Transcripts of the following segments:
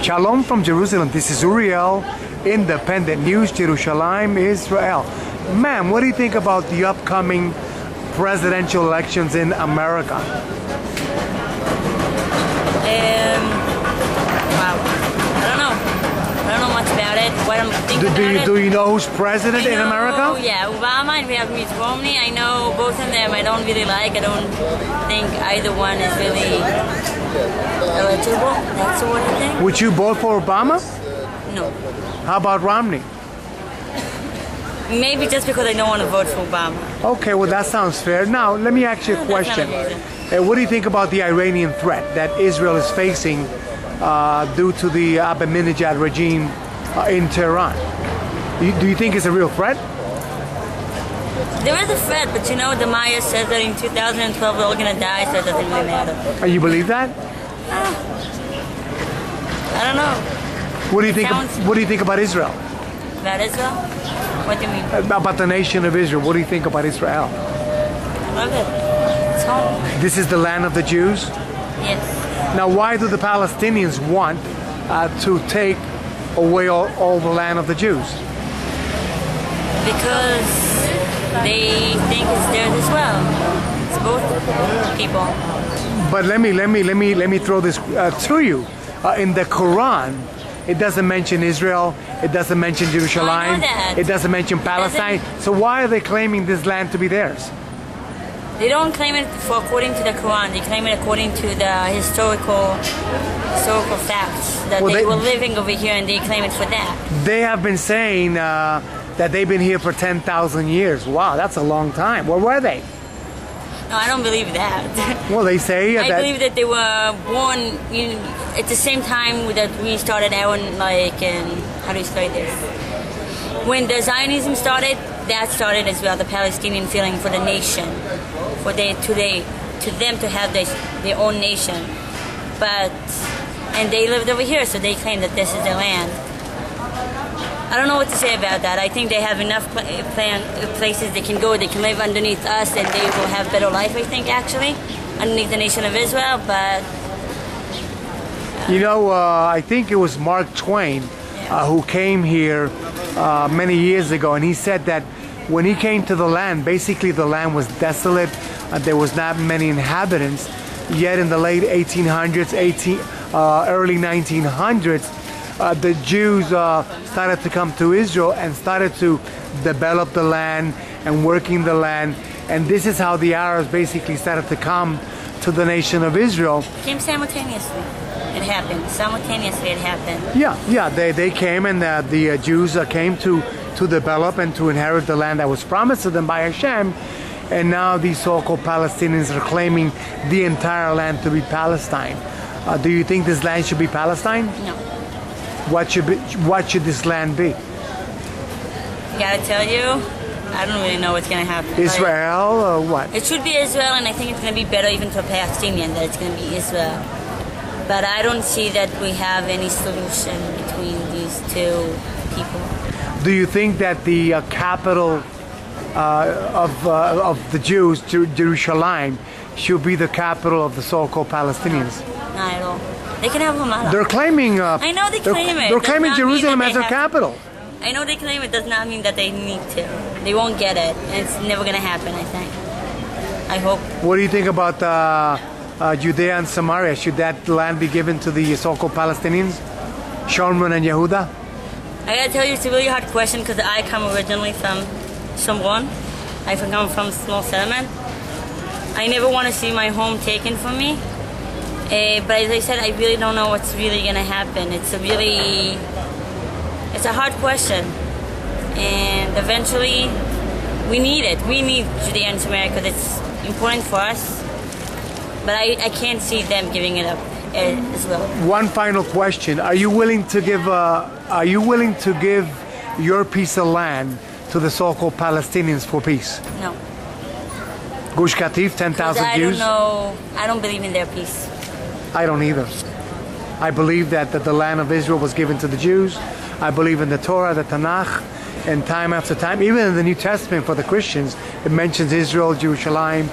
Shalom from Jerusalem. This is Uriel, Independent News, Jerusalem, Israel. Ma'am, what do you think about the upcoming presidential elections in America? Wow. I don't know much about it. What I'm thinking about it. Do you know who's president in America? Yeah, Obama and we have Mitt Romney. I know both of them. I don't really like. I don't think either one is really eligible. That's what I think. Would you vote for Obama? No. How about Romney? Maybe just because I don't want to vote for Obama. Okay, well that sounds fair. Now, let me ask you a question. What do you think about the Iranian threat that Israel is facing due to the Ahmadinejad regime in Tehran? Do you think it's a real threat? There is a threat, but you know, the Maya says that in 2012 we're all going to die, so it doesn't really matter. You believe that? I don't know. What do you think? What do you think about Israel? About Israel? What do you mean? About the nation of Israel. What do you think about Israel? I love it. It's home. This is the land of the Jews? Yes. Now, why do the Palestinians want to take away all the land of the Jews? Because they think it's theirs as well. It's both people. But let me throw this to you. In the Quran, it doesn't mention Israel. It doesn't mention Jerusalem. I know that. It doesn't mention Palestine. So why are they claiming this land to be theirs? They don't claim it according to the Quran. They claim it according to the historical facts that they were living over here, and they claim it for that. They have been saying that they've been here for 10,000 years. Wow, that's a long time. Where were they? No, I don't believe that. Well, they say I believe that they were born at the same time that we started our, how do you say this? When the Zionism started, that started as well, the Palestinian feeling for the nation, for them to have their own nation. And they lived over here, so they claim that this is their land. I don't know what to say about that. I think they have enough places they can go. They can live underneath us, and they will have better life, I think, actually, underneath the nation of Israel. But you know, I think it was Mark Twain who came here many years ago, and he said that when he came to the land, basically the land was desolate. There was not many inhabitants. Yet in the late 1800s, early 1900s, the Jews started to come to Israel and started to develop the land and working the land. And this is how the Arabs basically started to come to the nation of Israel. Came simultaneously. It happened. Simultaneously it happened. Yeah, they came, and the Jews came to develop and to inherit the land that was promised to them by Hashem. And now these so-called Palestinians are claiming the entire land to be Palestine. Do you think this land should be Palestine? No. What should this land be? Gotta tell you, I don't really know what's gonna happen. Israel or what? It should be Israel, and I think it's gonna be better even for Palestinian that it's gonna be Israel. But I don't see that we have any solution between these two people. Do you think that the capital of the Jews, Jerusalem, should be the capital of the so-called Palestinians? Not at all. They can have Ramallah. They're claiming. I know they claim it. They're claiming Jerusalem as their capital. I know they claim it. Does not mean that they need to. They won't get it, and it's never going to happen. I think. I hope. What do you think about Judea and Samaria? Should that land be given to the so-called Palestinians, Shomron and Yehuda? I gotta tell you, it's a really hard question because I come originally from Shomron. I come from a small settlement. I never want to see my home taken from me. But as I said, I really don't know what's really going to happen. It's a hard question. And eventually, we need it. We need Judea and Samaria because it's important for us. But I can't see them giving it up as well. One final question: Are you willing to give your piece of land to the so-called Palestinians for peace? No. Gush Katif, 10,000 Jews? I don't know. I don't believe in their peace. I don't either. I believe that the land of Israel was given to the Jews. I believe in the Torah, the Tanakh, and time after time, even in the New Testament for the Christians, it mentions Israel, Jerusalem.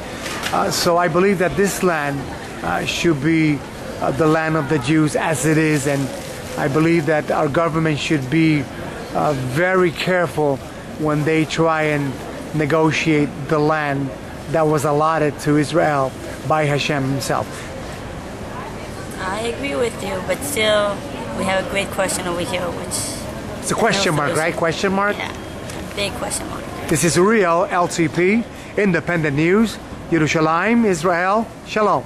So I believe that this land should be the land of the Jews as it is, and I believe that our government should be very careful when they try and negotiate the land that was allotted to Israel by Hashem himself. I agree with you, but still, we have a great question over here, which... It's a question mark, right? Question mark? Yeah, big question mark. This is Uriel, LTP, Independent News, Yerushalayim, Israel. Shalom.